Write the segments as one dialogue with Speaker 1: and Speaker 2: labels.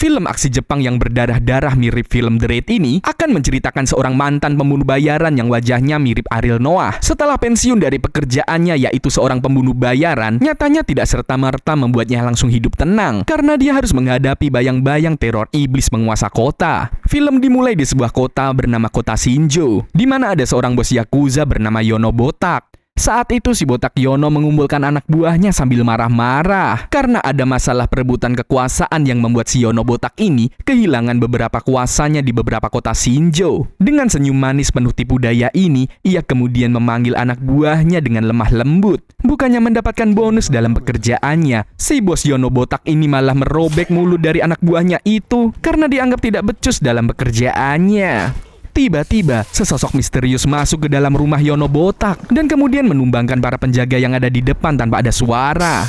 Speaker 1: Film aksi Jepang yang berdarah-darah mirip film The Raid ini akan menceritakan seorang mantan pembunuh bayaran yang wajahnya mirip Ariel Noah. Setelah pensiun dari pekerjaannya yaitu seorang pembunuh bayaran, nyatanya tidak serta-merta membuatnya langsung hidup tenang karena dia harus menghadapi bayang-bayang teror iblis penguasa kota. Film dimulai di sebuah kota bernama Kota Shinjo, di mana ada seorang bos Yakuza bernama Yono Botak. Saat itu si botak Yono mengumpulkan anak buahnya sambil marah-marah karena ada masalah perebutan kekuasaan yang membuat si Yono Botak ini kehilangan beberapa kuasanya di beberapa kota Shinjo. Dengan senyum manis penuh tipu daya ini, ia kemudian memanggil anak buahnya dengan lemah lembut. Bukannya mendapatkan bonus dalam pekerjaannya, si bos Yono Botak ini malah merobek mulut dari anak buahnya itu karena dianggap tidak becus dalam pekerjaannya. Tiba-tiba, sesosok misterius masuk ke dalam rumah Yono Botak dan kemudian menumbangkan para penjaga yang ada di depan tanpa ada suara.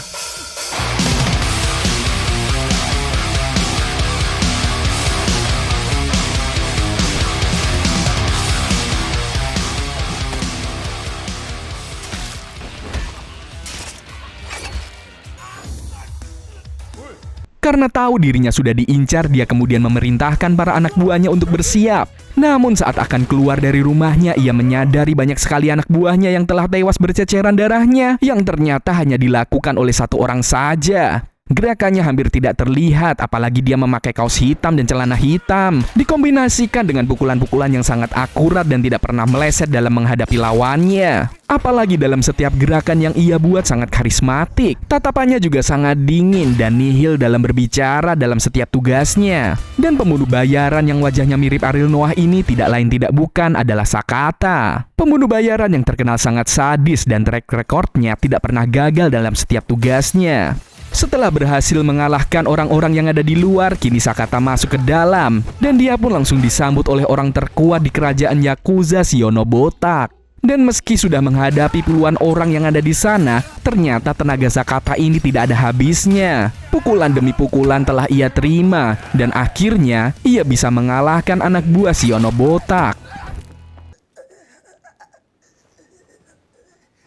Speaker 1: Karena tahu dirinya sudah diincar, dia kemudian memerintahkan para anak buahnya untuk bersiap. Namun saat akan keluar dari rumahnya, ia menyadari banyak sekali anak buahnya yang telah tewas berceceran darahnya, yang ternyata hanya dilakukan oleh satu orang saja. Gerakannya hampir tidak terlihat, apalagi dia memakai kaos hitam dan celana hitam. Dikombinasikan dengan pukulan-pukulan yang sangat akurat dan tidak pernah meleset dalam menghadapi lawannya. Apalagi dalam setiap gerakan yang ia buat sangat karismatik. Tatapannya juga sangat dingin dan nihil dalam berbicara dalam setiap tugasnya. Dan pembunuh bayaran yang wajahnya mirip Ariel Noah ini tidak lain tidak bukan adalah Sakata. Pembunuh bayaran yang terkenal sangat sadis dan track recordnya tidak pernah gagal dalam setiap tugasnya. Setelah berhasil mengalahkan orang-orang yang ada di luar, kini Sakata masuk ke dalam. Dan dia pun langsung disambut oleh orang terkuat di kerajaan Yakuza, si Yono Botak. Dan meski sudah menghadapi puluhan orang yang ada di sana, ternyata tenaga Sakata ini tidak ada habisnya. Pukulan demi pukulan telah ia terima, dan akhirnya ia bisa mengalahkan anak buah si Yono Botak.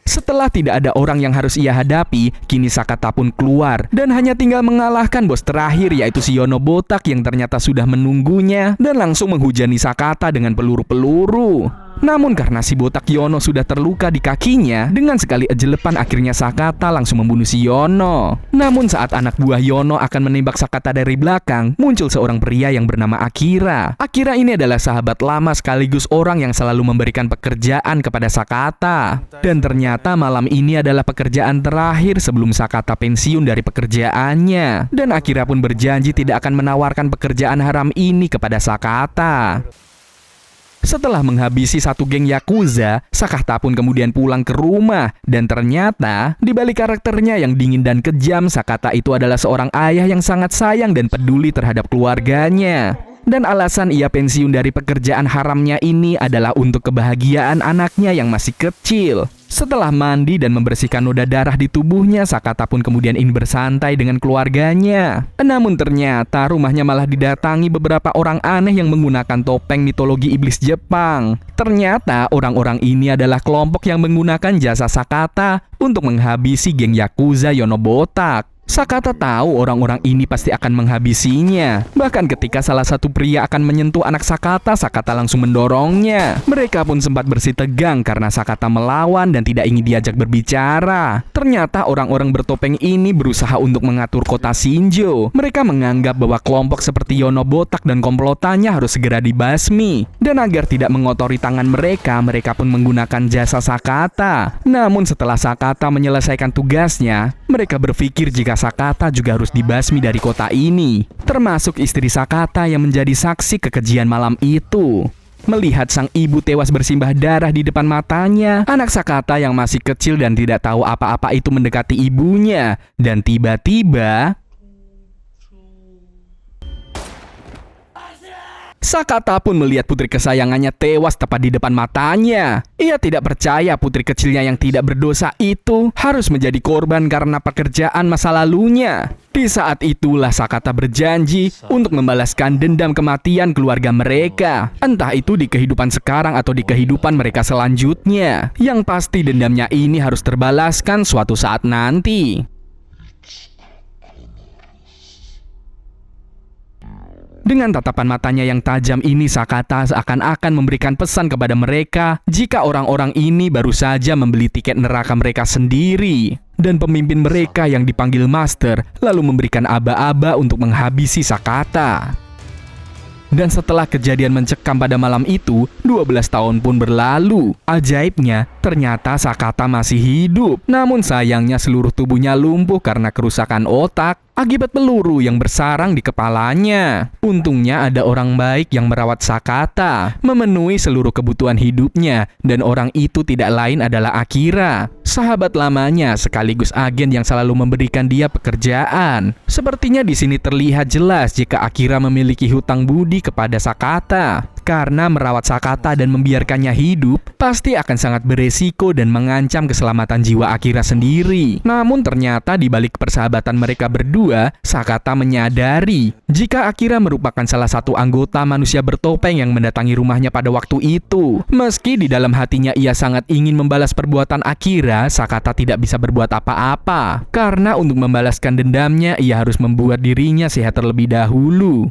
Speaker 1: Setelah tidak ada orang yang harus ia hadapi, kini Sakata pun keluar dan hanya tinggal mengalahkan bos terakhir yaitu si Yono Botak yang ternyata sudah menunggunya dan langsung menghujani Sakata dengan peluru-peluru. Namun karena si botak Yono sudah terluka di kakinya, dengan sekali ejelepan akhirnya Sakata langsung membunuh si Yono. Namun saat anak buah Yono akan menembak Sakata dari belakang, muncul seorang pria yang bernama Akira. Akira ini adalah sahabat lama sekaligus orang yang selalu memberikan pekerjaan kepada Sakata. Dan ternyata malam ini adalah pekerjaan terakhir sebelum Sakata pensiun dari pekerjaannya. Dan Akira pun berjanji tidak akan menawarkan pekerjaan haram ini kepada Sakata. Setelah menghabisi satu geng Yakuza, Sakata pun kemudian pulang ke rumah. Dan ternyata, di balik karakternya yang dingin dan kejam, Sakata itu adalah seorang ayah yang sangat sayang dan peduli terhadap keluarganya. Dan alasan ia pensiun dari pekerjaan haramnya ini adalah untuk kebahagiaan anaknya yang masih kecil. Setelah mandi dan membersihkan noda darah di tubuhnya, Sakata pun kemudian ingin bersantai dengan keluarganya. Namun ternyata rumahnya malah didatangi beberapa orang aneh yang menggunakan topeng mitologi iblis Jepang. Ternyata orang-orang ini adalah kelompok yang menggunakan jasa Sakata untuk menghabisi geng Yakuza Yono Botak. Sakata tahu orang-orang ini pasti akan menghabisinya. Bahkan ketika salah satu pria akan menyentuh anak Sakata, Sakata langsung mendorongnya. Mereka pun sempat bersitegang karena Sakata melawan dan tidak ingin diajak berbicara. Ternyata orang-orang bertopeng ini berusaha untuk mengatur kota Shinjo. Mereka menganggap bahwa kelompok seperti Yono Botak dan komplotannya harus segera dibasmi. Dan agar tidak mengotori tangan mereka, mereka pun menggunakan jasa Sakata. Namun setelah Sakata menyelesaikan tugasnya, mereka berpikir jika Sakata juga harus dibasmi dari kota ini, termasuk istri Sakata yang menjadi saksi kekejian malam itu. Melihat sang ibu tewas bersimbah darah di depan matanya, anak Sakata yang masih kecil dan tidak tahu apa-apa itu mendekati ibunya. Dan tiba-tiba Sakata pun melihat putri kesayangannya tewas tepat di depan matanya. Ia tidak percaya putri kecilnya yang tidak berdosa itu harus menjadi korban karena pekerjaan masa lalunya. Di saat itulah Sakata berjanji untuk membalaskan dendam kematian keluarga mereka. Entah itu di kehidupan sekarang atau di kehidupan mereka selanjutnya. Yang pasti dendamnya ini harus terbalaskan suatu saat nanti. Dengan tatapan matanya yang tajam ini, Sakata seakan-akan memberikan pesan kepada mereka jika orang-orang ini baru saja membeli tiket neraka mereka sendiri. Dan pemimpin mereka yang dipanggil Master lalu memberikan aba-aba untuk menghabisi Sakata. Dan setelah kejadian mencekam pada malam itu, 12 tahun pun berlalu. Ajaibnya, ternyata Sakata masih hidup. Namun sayangnya seluruh tubuhnya lumpuh karena kerusakan otak akibat peluru yang bersarang di kepalanya. Untungnya ada orang baik yang merawat Sakata, memenuhi seluruh kebutuhan hidupnya, dan orang itu tidak lain adalah Akira, sahabat lamanya sekaligus agen yang selalu memberikan dia pekerjaan. Sepertinya di sini terlihat jelas jika Akira memiliki hutang budi kepada Sakata. Karena merawat Sakata dan membiarkannya hidup pasti akan sangat beresiko dan mengancam keselamatan jiwa Akira sendiri. Namun ternyata di balik persahabatan mereka berdua, Sakata menyadari jika Akira merupakan salah satu anggota manusia bertopeng yang mendatangi rumahnya pada waktu itu. Meski di dalam hatinya ia sangat ingin membalas perbuatan Akira, Sakata tidak bisa berbuat apa-apa. Karena untuk membalaskan dendamnya, ia harus membuat dirinya sehat terlebih dahulu.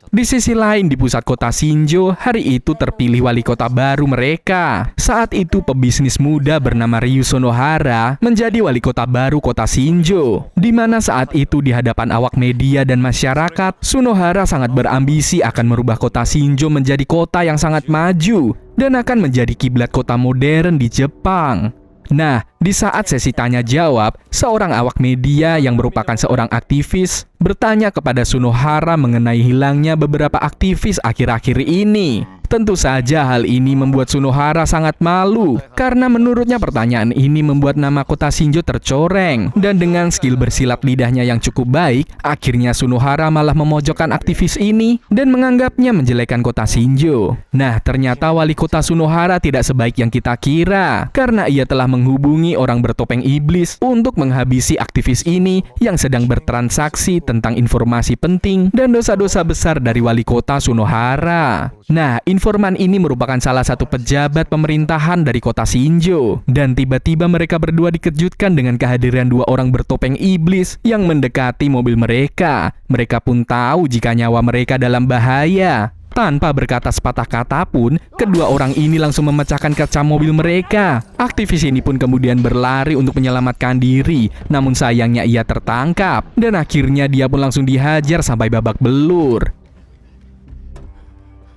Speaker 1: Di sisi lain, di pusat kota Shinjo, hari itu terpilih wali kota baru mereka. Saat itu pebisnis muda bernama Ryu Sunohara menjadi wali kota baru kota Shinjo. Di mana saat itu di hadapan awak media dan masyarakat, Sunohara sangat berambisi akan merubah kota Shinjo menjadi kota yang sangat maju dan akan menjadi kiblat kota modern di Jepang. Nah, di saat sesi tanya jawab, seorang awak media yang merupakan seorang aktivis bertanya kepada Sunohara mengenai hilangnya beberapa aktivis akhir-akhir ini. Tentu saja hal ini membuat Sunohara sangat malu karena menurutnya pertanyaan ini membuat nama kota Shinjo tercoreng. Dan dengan skill bersilat lidahnya yang cukup baik, akhirnya Sunohara malah memojokkan aktivis ini dan menganggapnya menjelekan kota Shinjo. Nah, ternyata wali kota Sunohara tidak sebaik yang kita kira, karena ia telah menghubungi orang bertopeng iblis untuk menghabisi aktivis ini yang sedang bertransaksi tentang informasi penting dan dosa-dosa besar dari wali kota Sunohara. Nah, informan ini merupakan salah satu pejabat pemerintahan dari kota Shinjo. Dan tiba-tiba mereka berdua dikejutkan dengan kehadiran dua orang bertopeng iblis yang mendekati mobil mereka. Mereka pun tahu jika nyawa mereka dalam bahaya. Tanpa berkata sepatah kata pun, kedua orang ini langsung memecahkan kaca mobil mereka. Aktivis ini pun kemudian berlari untuk menyelamatkan diri. Namun sayangnya ia tertangkap. Dan akhirnya dia pun langsung dihajar sampai babak belur.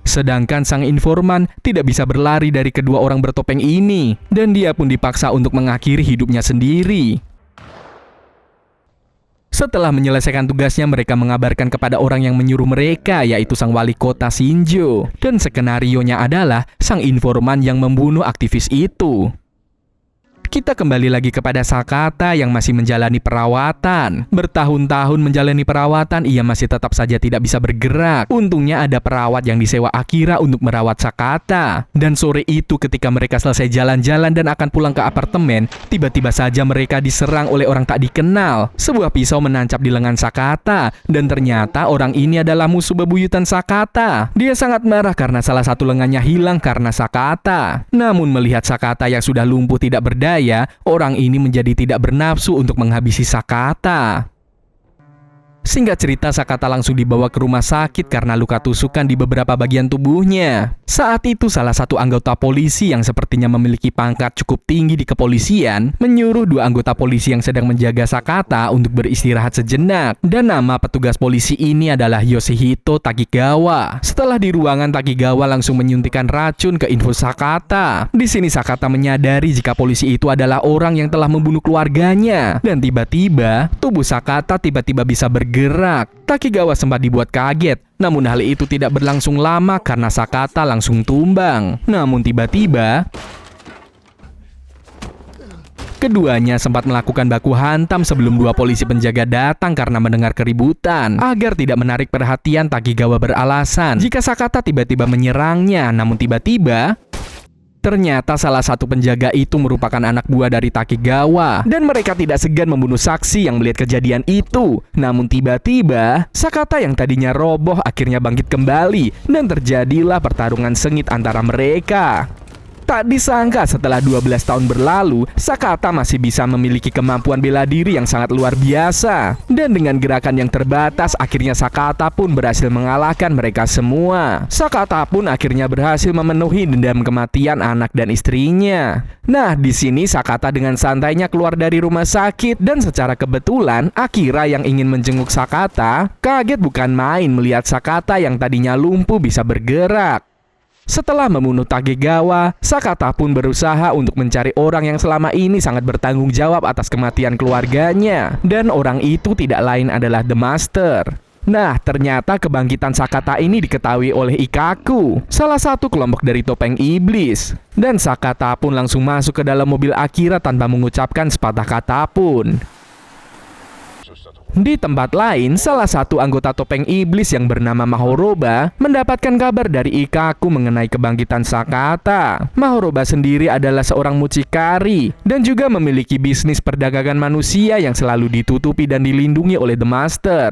Speaker 1: Sedangkan sang informan tidak bisa berlari dari kedua orang bertopeng ini, dan dia pun dipaksa untuk mengakhiri hidupnya sendiri. Setelah menyelesaikan tugasnya, mereka mengabarkan kepada orang yang menyuruh mereka, yaitu sang wali kota Shinjo. Dan skenarionya adalah sang informan yang membunuh aktivis itu. Kita kembali lagi kepada Sakata yang masih menjalani perawatan. Bertahun-tahun menjalani perawatan, ia masih tetap saja tidak bisa bergerak. Untungnya ada perawat yang disewa Akira untuk merawat Sakata. Dan sore itu ketika mereka selesai jalan-jalan dan akan pulang ke apartemen, tiba-tiba saja mereka diserang oleh orang tak dikenal. Sebuah pisau menancap di lengan Sakata, dan ternyata orang ini adalah musuh bebuyutan Sakata. Dia sangat marah karena salah satu lengannya hilang karena Sakata. Namun melihat Sakata yang sudah lumpuh tidak berdaya, orang ini menjadi tidak bernafsu untuk menghabisi Sakata. Singkat cerita, Sakata langsung dibawa ke rumah sakit karena luka tusukan di beberapa bagian tubuhnya. Saat itu salah satu anggota polisi yang sepertinya memiliki pangkat cukup tinggi di kepolisian menyuruh dua anggota polisi yang sedang menjaga Sakata untuk beristirahat sejenak. Dan nama petugas polisi ini adalah Yoshihito Takigawa. Setelah di ruangan, Takigawa langsung menyuntikkan racun ke infus Sakata. Di sini Sakata menyadari jika polisi itu adalah orang yang telah membunuh keluarganya. Dan tiba-tiba tubuh Sakata tiba-tiba bisa bergerak. Takigawa sempat dibuat kaget. Namun hal itu tidak berlangsung lama karena Sakata langsung tumbang. Namun tiba-tiba keduanya sempat melakukan baku hantam sebelum dua polisi penjaga datang karena mendengar keributan. Agar tidak menarik perhatian, Takigawa beralasan jika Sakata tiba-tiba menyerangnya. Namun tiba-tiba ternyata salah satu penjaga itu merupakan anak buah dari Takigawa. Dan mereka tidak segan membunuh saksi yang melihat kejadian itu. Namun tiba-tiba Sakata yang tadinya roboh akhirnya bangkit kembali. Dan terjadilah pertarungan sengit antara mereka. Tak disangka setelah 12 tahun berlalu, Sakata masih bisa memiliki kemampuan bela diri yang sangat luar biasa. Dan dengan gerakan yang terbatas, akhirnya Sakata pun berhasil mengalahkan mereka semua. Sakata pun akhirnya berhasil memenuhi dendam kematian anak dan istrinya. Nah, di sini Sakata dengan santainya keluar dari rumah sakit dan secara kebetulan Akira yang ingin menjenguk Sakata kaget bukan main melihat Sakata yang tadinya lumpuh bisa bergerak. Setelah membunuh Takegawa, Sakata pun berusaha untuk mencari orang yang selama ini sangat bertanggung jawab atas kematian keluarganya. Dan orang itu tidak lain adalah The Master. Nah, ternyata kebangkitan Sakata ini diketahui oleh Ikkaku, salah satu kelompok dari topeng iblis. Dan Sakata pun langsung masuk ke dalam mobil Akira tanpa mengucapkan sepatah kata pun. Di tempat lain, salah satu anggota topeng iblis yang bernama Mahoroba mendapatkan kabar dari Ikkaku mengenai kebangkitan Sakata. Mahoroba sendiri adalah seorang mucikari dan juga memiliki bisnis perdagangan manusia yang selalu ditutupi dan dilindungi oleh The Master.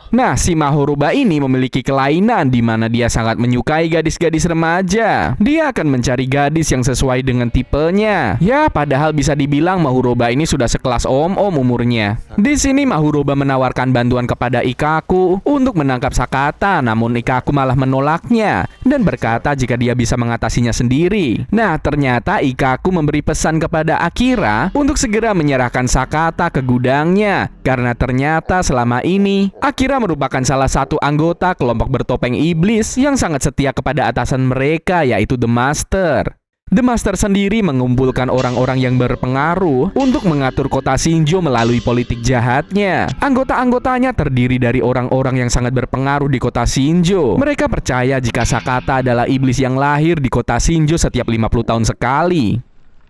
Speaker 1: Nah, si Mahoroba ini memiliki kelainan di mana dia sangat menyukai gadis-gadis remaja. Dia akan mencari gadis yang sesuai dengan tipenya. Ya, padahal bisa dibilang Mahoroba ini sudah sekelas om-om umurnya. Di sini Mahoroba menawarkan bantuan kepada Ikkaku untuk menangkap Sakata, namun Ikkaku malah menolaknya dan berkata jika dia bisa mengatasinya sendiri. Nah, ternyata Ikkaku memberi pesan kepada Akira untuk segera menyerahkan Sakata ke gudangnya karena ternyata selama ini Akira merupakan salah satu anggota kelompok bertopeng iblis yang sangat setia kepada atasan mereka, yaitu The Master. The Master sendiri mengumpulkan orang-orang yang berpengaruh untuk mengatur kota Shinjo melalui politik jahatnya. Anggota-anggotanya terdiri dari orang-orang yang sangat berpengaruh di kota Shinjo. Mereka percaya jika Sakata adalah iblis yang lahir di kota Shinjo setiap 50 tahun sekali.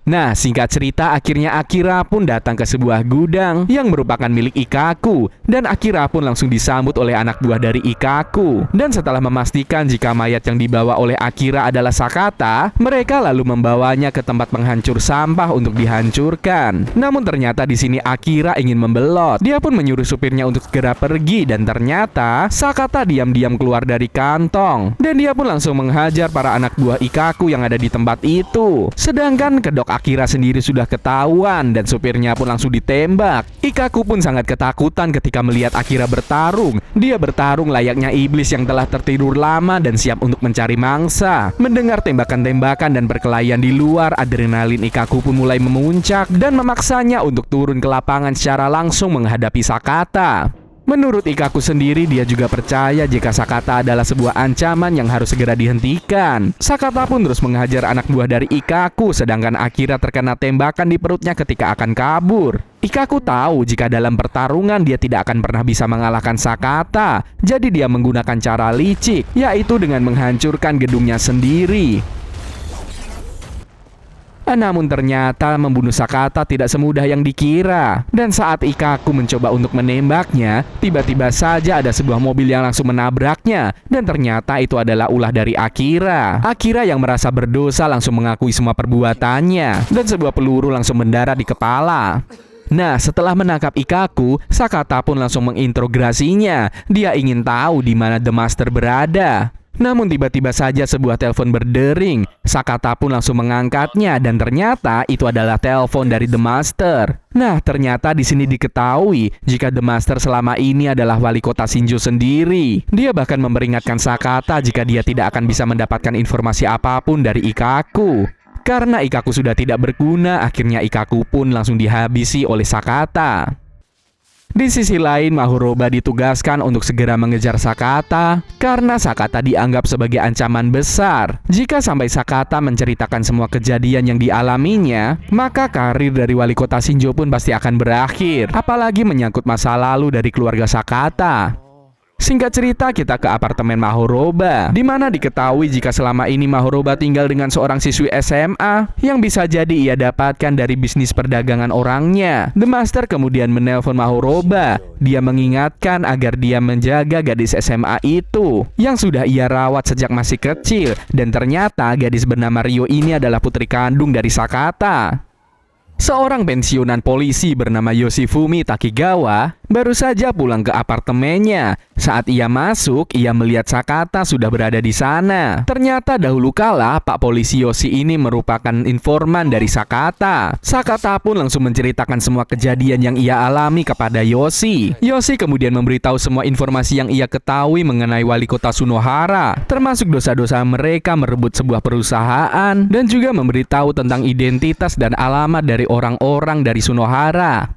Speaker 1: Nah, singkat cerita, akhirnya Akira pun datang ke sebuah gudang yang merupakan milik Ikkaku. Dan Akira pun langsung disambut oleh anak buah dari Ikkaku. Dan setelah memastikan jika mayat yang dibawa oleh Akira adalah Sakata, mereka lalu membawanya ke tempat penghancur sampah untuk dihancurkan. Namun ternyata di sini Akira ingin membelot. Dia pun menyuruh supirnya untuk segera pergi dan ternyata Sakata diam-diam keluar dari kantong. Dan dia pun langsung menghajar para anak buah Ikkaku yang ada di tempat itu. Sedangkan kedok Akira sendiri sudah ketahuan dan supirnya pun langsung ditembak. Ikkaku pun sangat ketakutan ketika melihat Akira bertarung. Dia bertarung layaknya iblis yang telah tertidur lama dan siap untuk mencari mangsa. Mendengar tembakan-tembakan dan perkelahian di luar, adrenalin Ikkaku pun mulai memuncak dan memaksanya untuk turun ke lapangan secara langsung menghadapi Sakata. Menurut Ikkaku sendiri, dia juga percaya jika Sakata adalah sebuah ancaman yang harus segera dihentikan. Sakata pun terus menghajar anak buah dari Ikkaku, sedangkan Akira terkena tembakan di perutnya ketika akan kabur. Ikkaku tahu jika dalam pertarungan dia tidak akan pernah bisa mengalahkan Sakata, jadi dia menggunakan cara licik, yaitu dengan menghancurkan gedungnya sendiri. Namun ternyata membunuh Sakata tidak semudah yang dikira. Dan saat Ikkaku mencoba untuk menembaknya, tiba-tiba saja ada sebuah mobil yang langsung menabraknya. Dan ternyata itu adalah ulah dari Akira. Akira yang merasa berdosa langsung mengakui semua perbuatannya. Dan sebuah peluru langsung mendarat di kepala. Nah, setelah menangkap Ikkaku, Sakata pun langsung menginterogasinya. Dia ingin tahu di mana The Master berada. Namun tiba-tiba saja sebuah telepon berdering. Sakata pun langsung mengangkatnya dan ternyata itu adalah telepon dari The Master. Nah, ternyata di sini diketahui jika The Master selama ini adalah wali kota Shinjo sendiri. Dia bahkan memperingatkan Sakata jika dia tidak akan bisa mendapatkan informasi apapun dari Ikkaku. Karena Ikkaku sudah tidak berguna, akhirnya Ikkaku pun langsung dihabisi oleh Sakata. Di sisi lain, Mahoroba ditugaskan untuk segera mengejar Sakata karena Sakata dianggap sebagai ancaman besar. Jika sampai Sakata menceritakan semua kejadian yang dialaminya, maka karir dari wali kota Shinjo pun pasti akan berakhir. Apalagi menyangkut masa lalu dari keluarga Sakata. Singkat cerita, kita ke apartemen Mahoroba, di mana diketahui jika selama ini Mahoroba tinggal dengan seorang siswi SMA yang bisa jadi ia dapatkan dari bisnis perdagangan orangnya. The Master kemudian menelpon Mahoroba. Dia mengingatkan agar dia menjaga gadis SMA itu yang sudah ia rawat sejak masih kecil. Dan ternyata gadis bernama Rio ini adalah putri kandung dari Sakata. Seorang pensiunan polisi bernama Yoshifumi Takigawa baru saja pulang ke apartemennya. Saat ia masuk, ia melihat Sakata sudah berada di sana. Ternyata dahulu kala, Pak Polisi Yoshi ini merupakan informan dari Sakata. Sakata pun langsung menceritakan semua kejadian yang ia alami kepada Yoshi. Yoshi kemudian memberitahu semua informasi yang ia ketahui mengenai wali kota Sunohara, termasuk dosa-dosa mereka merebut sebuah perusahaan, dan juga memberitahu tentang identitas dan alamat dari orang-orang dari Sunohara.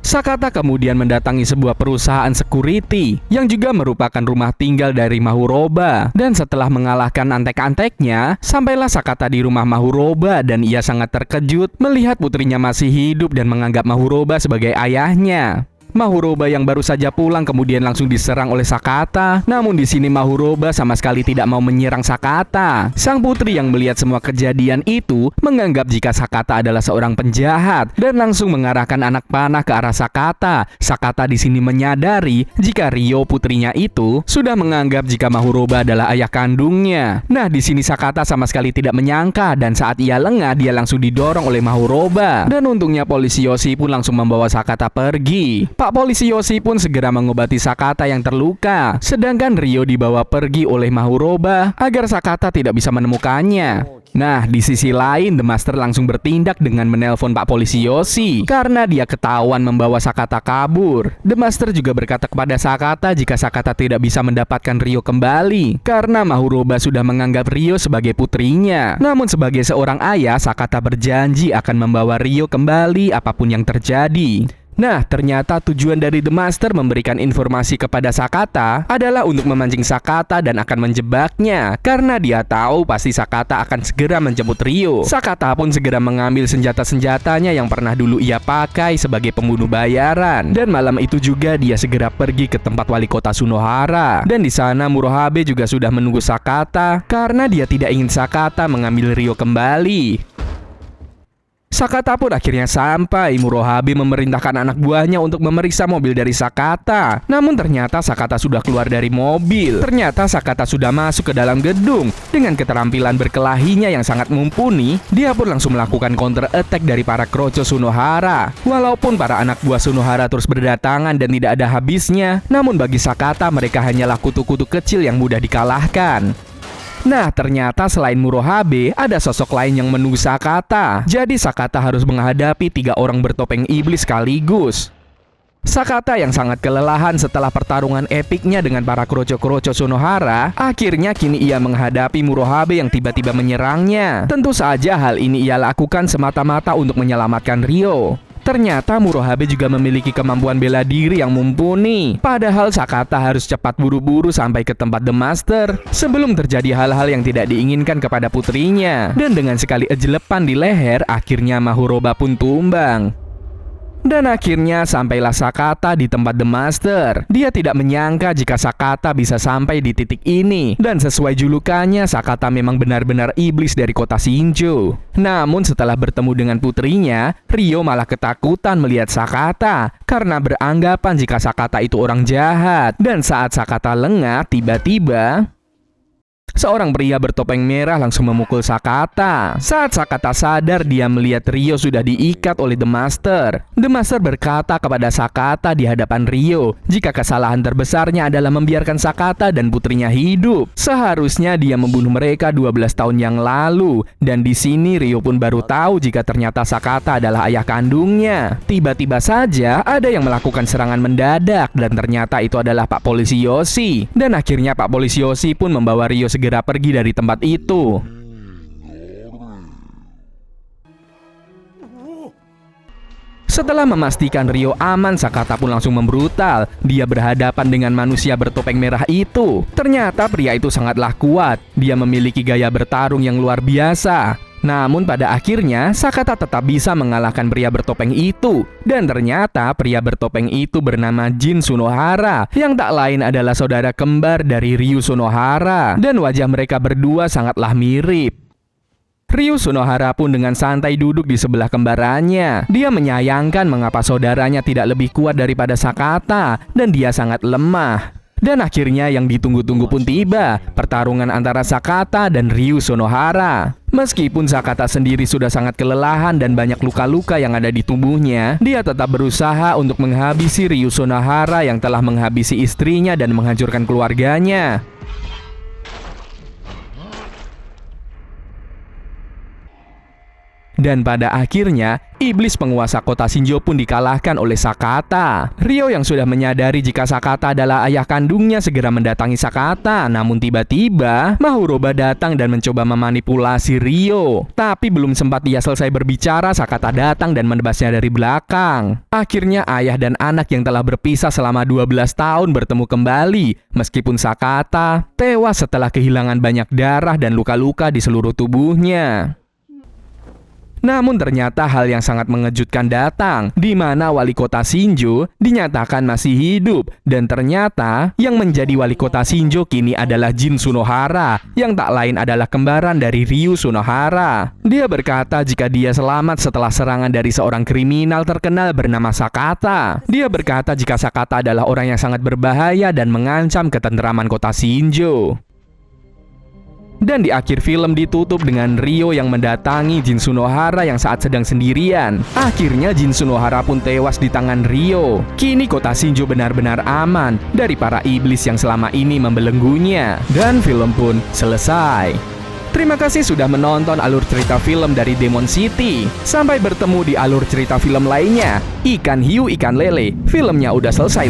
Speaker 1: Sakata kemudian mendatangi sebuah perusahaan security yang juga merupakan rumah tinggal dari Mahuroba. Dan setelah mengalahkan antek-anteknya, sampailah Sakata di rumah Mahuroba dan ia sangat terkejut melihat putrinya masih hidup dan menganggap Mahuroba sebagai ayahnya. Mahuroba yang baru saja pulang kemudian langsung diserang oleh Sakata. Namun di sini Mahuroba sama sekali tidak mau menyerang Sakata. Sang putri yang melihat semua kejadian itu menganggap jika Sakata adalah seorang penjahat dan langsung mengarahkan anak panah ke arah Sakata. Sakata di sini menyadari jika Ryo putrinya itu sudah menganggap jika Mahuroba adalah ayah kandungnya. Nah, di sini Sakata sama sekali tidak menyangka dan saat ia lengah dia langsung didorong oleh Mahuroba. Dan untungnya polisi Yoshi pun langsung membawa Sakata pergi. Pak Polisi Yoshi pun segera mengobati Sakata yang terluka, sedangkan Ryo dibawa pergi oleh Mahuroba agar Sakata tidak bisa menemukannya. Nah, di sisi lain, The Master langsung bertindak dengan menelpon Pak Polisi Yoshi karena dia ketahuan membawa Sakata kabur. The Master juga berkata kepada Sakata jika Sakata tidak bisa mendapatkan Ryo kembali karena Mahuroba sudah menganggap Ryo sebagai putrinya. Namun sebagai seorang ayah, Sakata berjanji akan membawa Ryo kembali apapun yang terjadi. Nah, ternyata tujuan dari The Master memberikan informasi kepada Sakata adalah untuk memancing Sakata dan akan menjebaknya karena dia tahu pasti Sakata akan segera menjemput Ryo. Sakata pun segera mengambil senjata-senjatanya yang pernah dulu ia pakai sebagai pembunuh bayaran. Dan malam itu juga dia segera pergi ke tempat wali kota Sunohara. Dan di sana Murohabe juga sudah menunggu Sakata karena dia tidak ingin Sakata mengambil Ryo kembali. Sakata pun akhirnya sampai. Murohabe memerintahkan anak buahnya untuk memeriksa mobil dari Sakata. Namun ternyata Sakata sudah keluar dari mobil. Ternyata Sakata sudah masuk ke dalam gedung. Dengan keterampilan berkelahinya yang sangat mumpuni, dia pun langsung melakukan counter attack dari para kroco Sunohara. Walaupun para anak buah Sunohara terus berdatangan dan tidak ada habisnya, namun bagi Sakata mereka hanyalah kutu-kutu kecil yang mudah dikalahkan. Nah, ternyata selain Murohabe, ada sosok lain yang menunggu Sakata. Jadi Sakata harus menghadapi 3 orang bertopeng iblis sekaligus. Sakata yang sangat kelelahan setelah pertarungan epiknya dengan para kroco-kroco Sunohara, akhirnya kini ia menghadapi Murohabe yang tiba-tiba menyerangnya. Tentu saja hal ini ia lakukan semata-mata untuk menyelamatkan Ryo. Ternyata Murohabe juga memiliki kemampuan bela diri yang mumpuni. Padahal Sakata harus cepat buru-buru sampai ke tempat The Master sebelum terjadi hal-hal yang tidak diinginkan kepada putrinya. Dan dengan sekali ejelepan di leher, akhirnya Mahuroba pun tumbang. Dan akhirnya sampailah Sakata di tempat The Master. Dia tidak menyangka jika Sakata bisa sampai di titik ini. Dan sesuai julukannya, Sakata memang benar-benar iblis dari kota Shinjo. Namun setelah bertemu dengan putrinya, Ryo malah ketakutan melihat Sakata karena beranggapan jika Sakata itu orang jahat. Dan saat Sakata lengah, tiba-tiba seorang pria bertopeng merah langsung memukul Sakata. Saat Sakata sadar, dia melihat Ryo sudah diikat oleh The Master. The Master berkata kepada Sakata di hadapan Ryo jika kesalahan terbesarnya adalah membiarkan Sakata dan putrinya hidup. Seharusnya dia membunuh mereka 12 tahun yang lalu. Dan di sini Ryo pun baru tahu jika ternyata Sakata adalah ayah kandungnya. Tiba-tiba saja ada yang melakukan serangan mendadak dan ternyata itu adalah Pak Polisi Yoshi. Dan akhirnya Pak Polisi Yoshi pun membawa Ryo segera pergi dari tempat itu. Setelah memastikan Ryo aman, Sakata pun langsung membrutal. Dia berhadapan dengan manusia bertopeng merah itu. Ternyata pria itu sangatlah kuat. Dia memiliki gaya bertarung yang luar biasa. Namun pada akhirnya Sakata tetap bisa mengalahkan pria bertopeng itu. Dan ternyata pria bertopeng itu bernama Jin Sunohara, yang tak lain adalah saudara kembar dari Ryu Sunohara. Dan wajah mereka berdua sangatlah mirip. Ryu Sunohara pun dengan santai duduk di sebelah kembarannya. Dia menyayangkan mengapa saudaranya tidak lebih kuat daripada Sakata, dan dia sangat lemah. Dan akhirnya yang ditunggu-tunggu pun tiba, pertarungan antara Sakata dan Ryu Sunohara. Meskipun Sakata sendiri sudah sangat kelelahan dan banyak luka-luka yang ada di tubuhnya, dia tetap berusaha untuk menghabisi Ryu Sonohara yang telah menghabisi istrinya dan menghancurkan keluarganya. Dan pada akhirnya, iblis penguasa kota Shinjo pun dikalahkan oleh Sakata. Ryo yang sudah menyadari jika Sakata adalah ayah kandungnya segera mendatangi Sakata. Namun tiba-tiba, Mahuroba datang dan mencoba memanipulasi Ryo. Tapi belum sempat dia selesai berbicara, Sakata datang dan menebasnya dari belakang. Akhirnya ayah dan anak yang telah berpisah selama 12 tahun bertemu kembali. Meskipun Sakata tewas setelah kehilangan banyak darah dan luka-luka di seluruh tubuhnya. Namun ternyata hal yang sangat mengejutkan datang, di mana wali kota Shinjo dinyatakan masih hidup. Dan ternyata yang menjadi wali kota Shinjo kini adalah Jin Sunohara, yang tak lain adalah kembaran dari Ryu Sunohara. Dia berkata jika dia selamat setelah serangan dari seorang kriminal terkenal bernama Sakata. Dia berkata jika Sakata adalah orang yang sangat berbahaya dan mengancam ketentraman kota Shinjo. Dan di akhir film ditutup dengan Ryo yang mendatangi Jin Sunohara yang saat sedang sendirian. Akhirnya Jin Sunohara pun tewas di tangan Ryo. Kini kota Shinjo benar-benar aman dari para iblis yang selama ini membelenggunya. Dan film pun selesai. Terima kasih sudah menonton alur cerita film dari Demon City. Sampai bertemu di alur cerita film lainnya. Ikan hiu ikan lele, filmnya udah selesai.